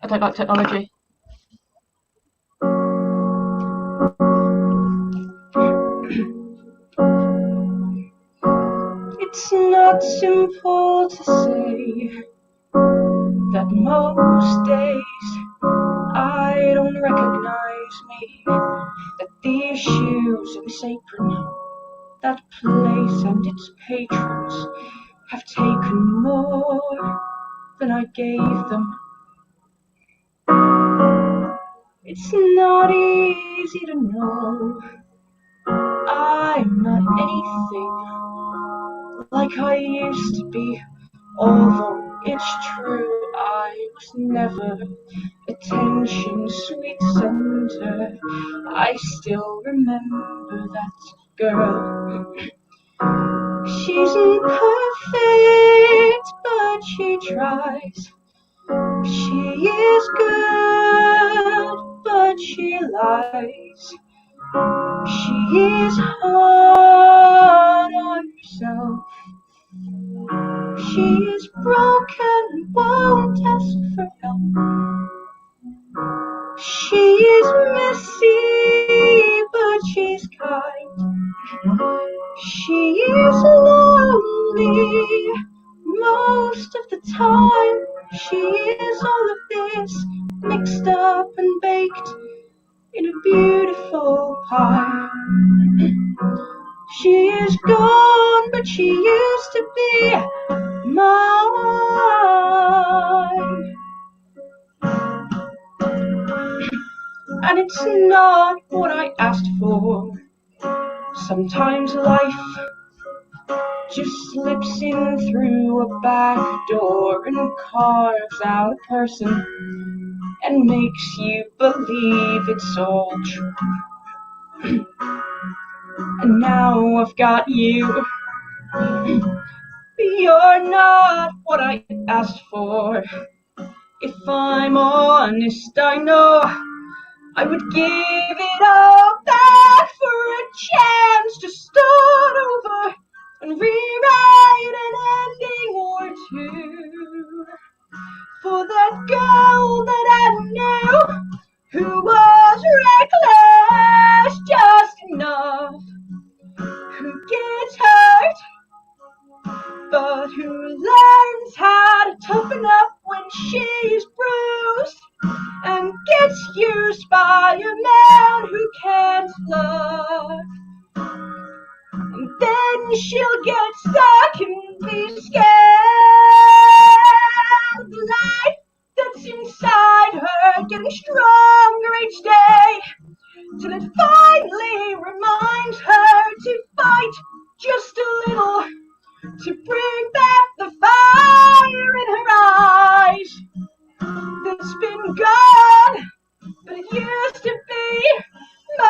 I don't like technology. It's not simple to say that most days I don't recognize me, that these shoes are sacred, that place and its patrons have taken more than I gave them. It's not easy to know I'm not anything like I used to be, although it's true I was never attention's sweet center. I still remember that girl. She's imperfect, but she tries. She is good, but she lies. She is hard on herself. She is broken, won't ask for help. She is messy, but she's kind. She is lonely most of the time. She is all of this mixed up and baked in a beautiful pie. She is gone, but she used to be mine. And it's not what I asked for. Sometimes life just slips in through a back door and carves out a person and makes you believe it's all true. And now I've got you. You're not what I asked for. If I'm honest, I know I would give it all back for a chance to start over and rewrite an ending or two for that girl that I knew, who was reckless just enough, who gets hurt but who learns how to toughen up when she's bruised and gets used by a man who can't love. And then she'll get stuck and be scared. The life that's inside her getting stronger each day, till it finally reminds her to fight just a little, to bring back the fire in her eyes that's been gone, but it used to be mine.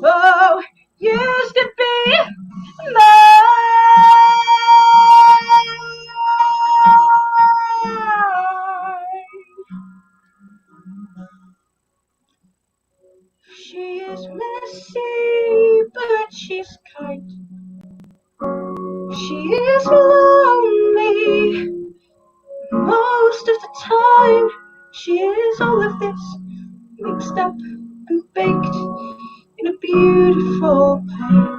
Oh, used to be mine. She is messy, but she's kind. She is lonely most of the time. She is all of this mixed up and baked in a beautiful pie.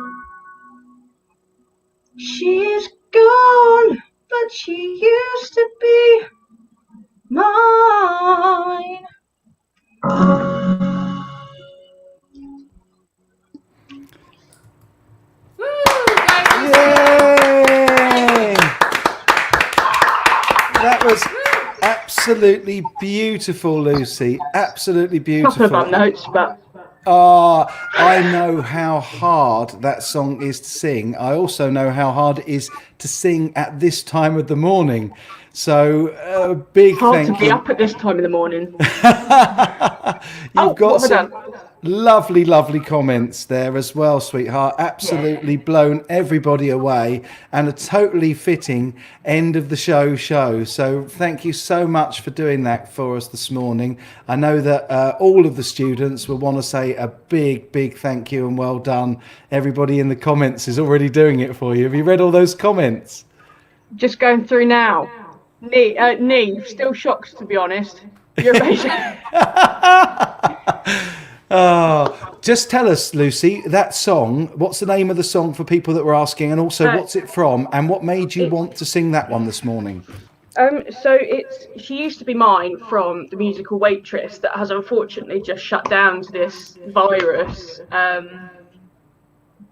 She is gone, but she used to be mine. Yay! That was absolutely beautiful, Lucy. Absolutely beautiful. Couple of notes, but I know how hard that song is to sing. I also know how hard it is to sing at this time of the morning. So big hard thank to be you. up at this time in the morning. You've got what have I some. done? Lovely, lovely comments there as well, sweetheart. Absolutely blown everybody away, and a totally fitting end of the show. So thank you so much for doing that for us this morning. I know that all of the students will want to say a big, big thank you and well done. Everybody in the comments is already doing it for you. Have you read all those comments? Just going through now. Neve, still shocked, to be honest. You're amazing. Oh, just tell us, Lucy, that song, what's the name of the song for people that were asking, and also what's it from, and what made you want to sing that one this morning? So it's She Used to Be Mine from the musical Waitress that has unfortunately just shut down to this virus.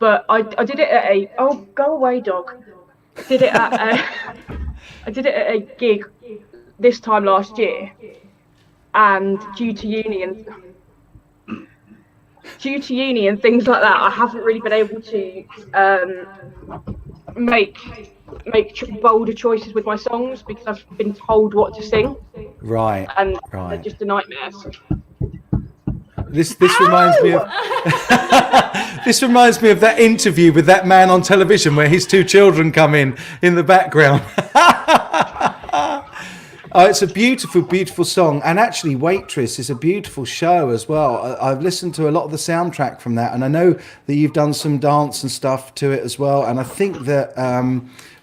But I did it at a... Oh, go away, dog. I did it at a gig this time last year, and due to uni and things like that, I haven't really been able to make bolder choices with my songs because I've been told what to sing. Right. And they're just a nightmare. This reminds me of this reminds me of that interview with that man on television where his two children come in the background. Oh, it's a beautiful, beautiful song. And actually, Waitress is a beautiful show as well. I've listened to a lot of the soundtrack from that, and I know that you've done some dance and stuff to it as well. And I think that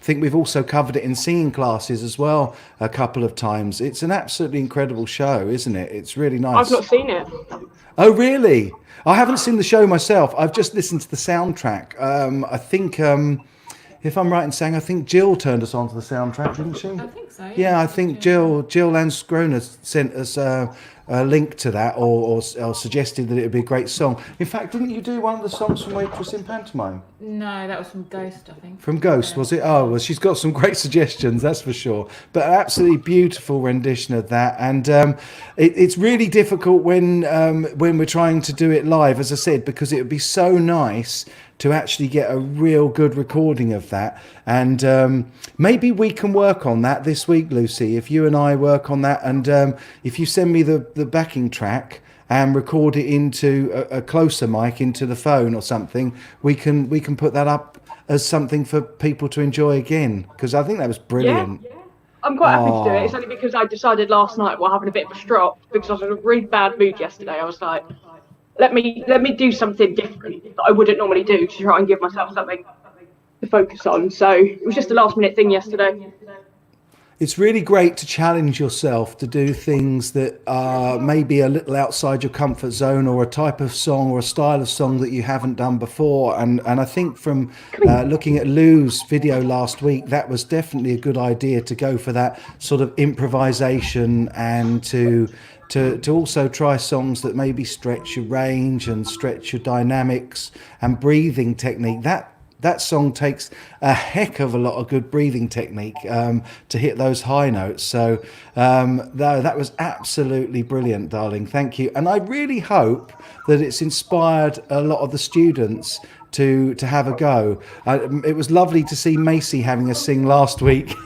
we've also covered it in singing classes as well a couple of times. It's an absolutely incredible show, isn't it? It's really nice. I've not seen it. Oh, really? I haven't seen the show myself. I've just listened to the soundtrack. I think... if I'm right in saying, I think Jill turned us on to the soundtrack, didn't she? I think so. Yeah, I think Jill Lansgrona sent us a link to that, or suggested that it would be a great song. In fact, didn't you do one of the songs from Waitress in pantomime? No, that was from Ghost, I think. From Ghost, was it? Oh, well, she's got some great suggestions, that's for sure. But an absolutely beautiful rendition of that. And it's really difficult when we're trying to do it live, as I said, because it would be so nice to actually get a real good recording of that. And maybe we can work on that this week, Lucy, if you and I work on that. And if you send me the backing track and record it into a closer mic into the phone or something, we can put that up as something for people to enjoy again, because I think that was brilliant. Yeah. I'm quite happy to do it. It's only because I decided last night while having a bit of a strop, because I was in a really bad mood yesterday. I was like, let me do something different that I wouldn't normally do to try and give myself something to focus on. So it was just a last minute thing yesterday. It's really great to challenge yourself to do things that are maybe a little outside your comfort zone, or a type of song or a style of song that you haven't done before. And I think from looking at Lou's video last week, that was definitely a good idea to go for that sort of improvisation, and to also try songs that maybe stretch your range and stretch your dynamics and breathing technique. That song takes a heck of a lot of good breathing technique to hit those high notes. So that was absolutely brilliant, darling. Thank you. And I really hope that it's inspired a lot of the students to have a go. It was lovely to see Macy having a sing last week.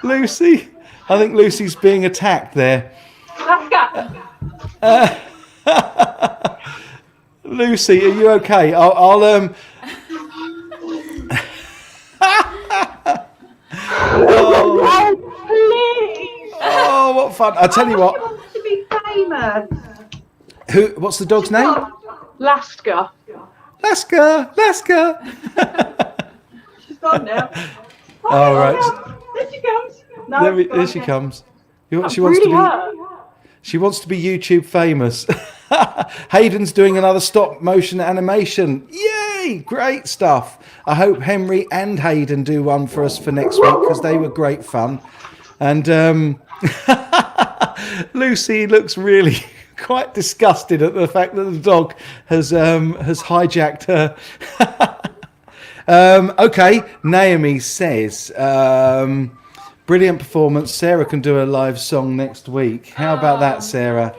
Lucy, I think Lucy's being attacked there. Lucy, are you okay? I'll Oh, please! Oh, what fun! I'll tell you what. She wants to be famous. What's the dog's name? Lasker. Lasker. She's gone now. Oh, right. There she comes. No, There she comes. She wants to be YouTube famous. Hayden's doing another stop motion animation. Yay! Great stuff. I hope Henry and Hayden do one for us for next week, because they were great fun. And Lucy looks really quite disgusted at the fact that the dog has hijacked her. Okay, Naomi says, brilliant performance. Sarah can do a live song next week. How about that, Sarah?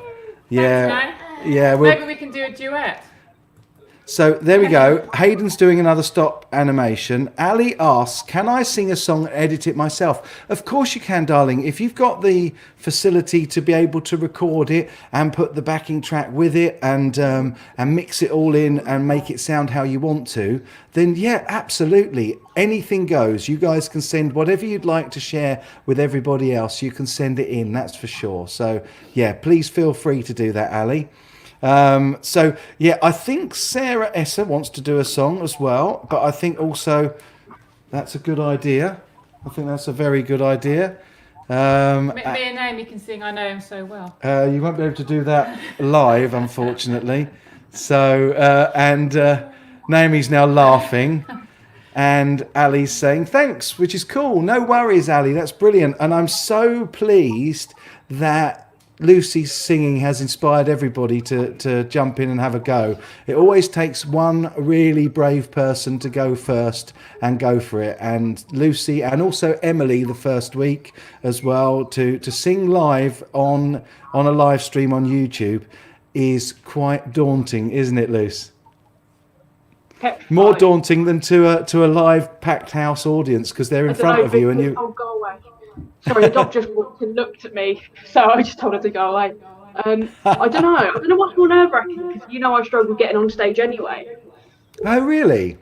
Yeah. Thanks, yeah. Maybe we can do a duet. So there we go. Hayden's doing another stop animation. Ali asks, can I sing a song and edit it myself? Of course you can, darling. If you've got the facility to be able to record it and put the backing track with it and mix it all in and make it sound how you want to, then yeah, absolutely. Anything goes. You guys can send whatever you'd like to share with everybody else. You can send it in, that's for sure. So yeah, please feel free to do that, Ali. So yeah, I think Sarah Esser wants to do a song as well, but I think also that's a good idea. I think that's a very good idea. Me and Naomi can sing. I know him so well. You won't be able to do that live, unfortunately. So and Naomi's now laughing, and Ali's saying thanks, which is cool. No worries, Ali. That's brilliant, and I'm so pleased that Lucy's singing has inspired everybody to jump in and have a go. It always takes one really brave person to go first and go for it. And Lucy and also Emily the first week as well to sing live on a live stream on YouTube is quite daunting, isn't it, Luce? More daunting than to a live packed house audience because they're in front of you and you. Oh, go away. Sorry, the dog just walked and looked at me, so I just told her to go away. I don't know what's more nerve-wracking because I struggle getting on stage anyway. Oh, really?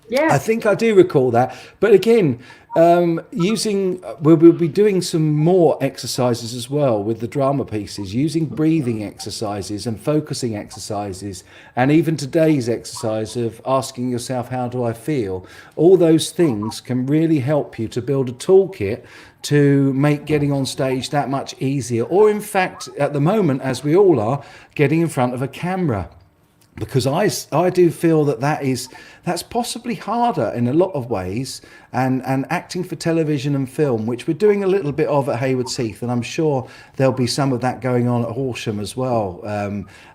Yeah. I think I do recall that. But again, we'll be doing some more exercises as well with the drama pieces, using breathing exercises and focusing exercises, and even today's exercise of asking yourself, how do I feel? All those things can really help you to build a toolkit to make getting on stage that much easier, or in fact, at the moment, as we all are, getting in front of a camera. Because I do feel that's possibly harder in a lot of ways, and acting for television and film, which we're doing a little bit of at Haywards Heath, and I'm sure there'll be some of that going on at Horsham as well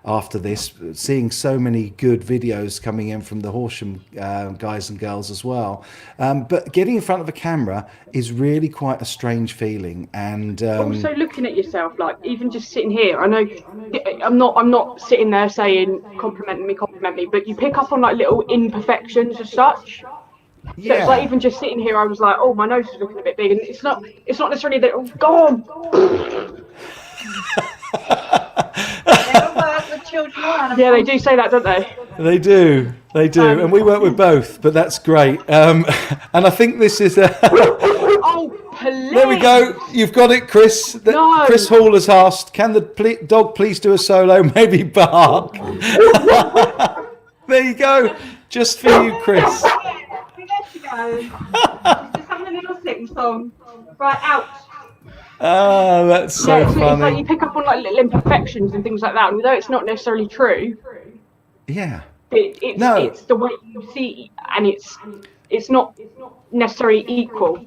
after this, seeing so many good videos coming in from the Horsham guys and girls as well. But getting in front of a camera is really quite a strange feeling, and also looking at yourself, like even just sitting here. I know I'm not sitting there saying compliment me, but you pick up on like little imperfections as such. Yeah. So it's like even just sitting here, I was like, oh, my nose is looking a bit big, and it's not necessarily that. Oh, God. Yeah, they do say that, don't they? They do, and we work with both, but that's great. And I think this is a. Oh, please. There we go. You've got it, Chris. No. Chris Hall has asked, can the dog please do a solo, maybe bark? There you go. Just for you, Chris. Just having a little sing song. Right, out. Oh, that's so It's funny. like you pick up on like little imperfections and things like that, and although it's not necessarily true. Yeah. It's the way you see, and it's not necessarily equal.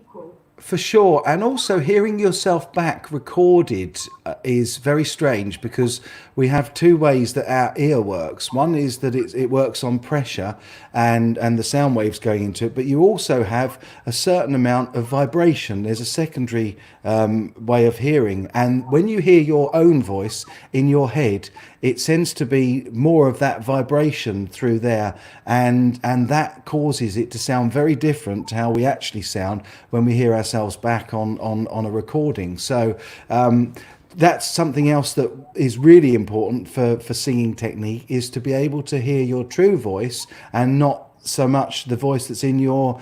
For sure, and also hearing yourself back recorded is very strange, because we have two ways that our ear works. One is that it works on pressure and the sound waves going into it, but you also have a certain amount of vibration. There's a secondary way of hearing, and when you hear your own voice in your head, it tends to be more of that vibration through there, and that causes it to sound very different to how we actually sound when we hear ourselves back on a recording. So that's something else that is really important for singing technique, is to be able to hear your true voice and not so much the voice that's in your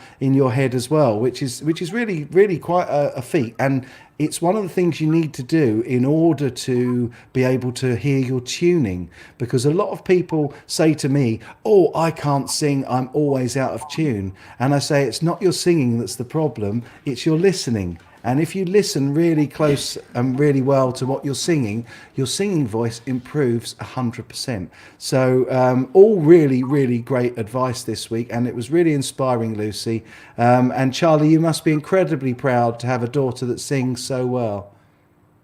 head as well, which is really quite a feat. And it's one of the things you need to do in order to be able to hear your tuning, because a lot of people say to me, oh, I can't sing, I'm always out of tune. And I say, it's not your singing that's the problem, it's your listening. And if you listen really close and really well to what you're singing, your singing voice improves 100%. So all really, really great advice this week. And it was really inspiring, Lucy. And Charlie, you must be incredibly proud to have a daughter that sings so well.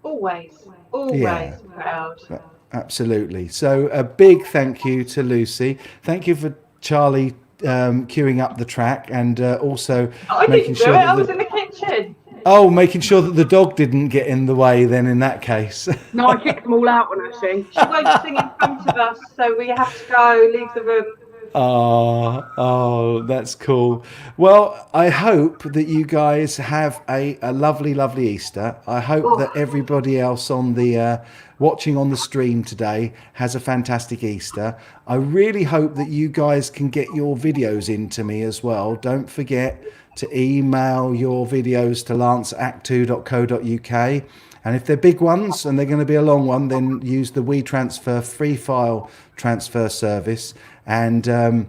Always proud. Absolutely. So a big thank you to Lucy. Thank you for Charlie queuing up the track, and also making sure I was in the kitchen. Oh, making sure that the dog didn't get in the way then in that case. No, I kick them all out when I sing. She won't sing in front of us, so we have to go, leave the room. Oh, that's cool. Well, I hope that you guys have a lovely, lovely Easter. I hope that everybody else on the watching on the stream today has a fantastic Easter. I really hope that you guys can get your videos into me as well. Don't forget to email your videos to lance@act2.co.uk. And if they're big ones and they're going to be a long one, then use the WeTransfer free file transfer service, and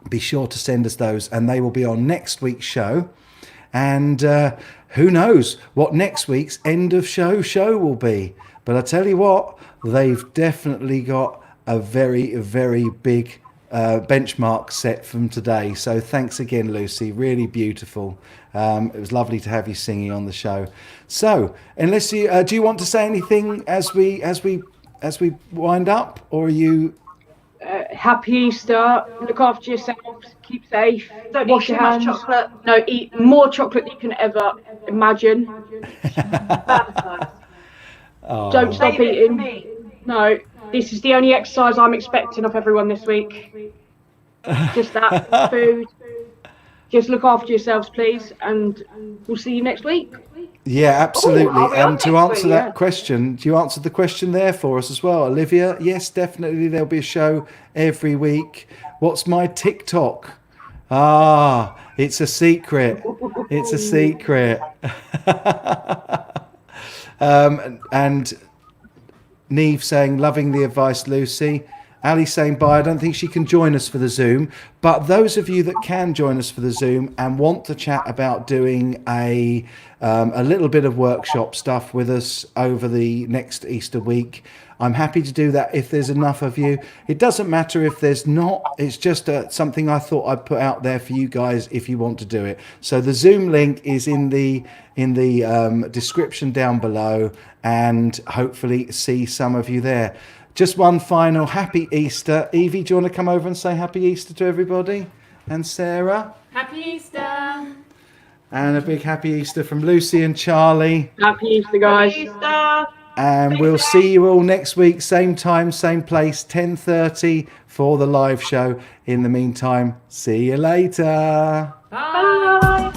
be sure to send us those, and they will be on next week's show. And who knows what next week's end of show will be. But I tell you what, they've definitely got a very, very big benchmark set from today. So thanks again, Lucy. Really beautiful. It was lovely to have you singing on the show. So unless you do, you want to say anything as we wind up, or are you? Happy Easter. Look after yourselves. Keep safe. Don't Wash eat your too much hands. chocolate. No, eat more chocolate than you can ever imagine. Don't stop Save it for eating. me. No, this is the only exercise I'm expecting of everyone this week. Just that food. Just look after yourselves, please, and we'll see you next week. Yeah, absolutely. are we on And to next answer week? that question, you answered the question there for us as well, Olivia. Yes, definitely. There'll be a show every week. What's my TikTok? It's a secret. It's a secret. And Neve saying, loving the advice, Lucy. Ali saying bye. I don't think she can join us for the Zoom, but those of you that can join us for the Zoom and want to chat about doing a little bit of workshop stuff with us over the next Easter week, I'm happy to do that if there's enough of you. It doesn't matter if there's not. It's just something I thought I'd put out there for you guys if you want to do it. So the Zoom link is in the description down below, and hopefully see some of you there. Just one final happy Easter. Evie, do you want to come over and say happy Easter to everybody? And Sarah? Happy Easter. And a big happy Easter from Lucy and Charlie. Happy Easter, guys. Easter. And we'll see you all next week, same time, same place, 10:30 for the live show. In the meantime, see you later. Bye. Bye.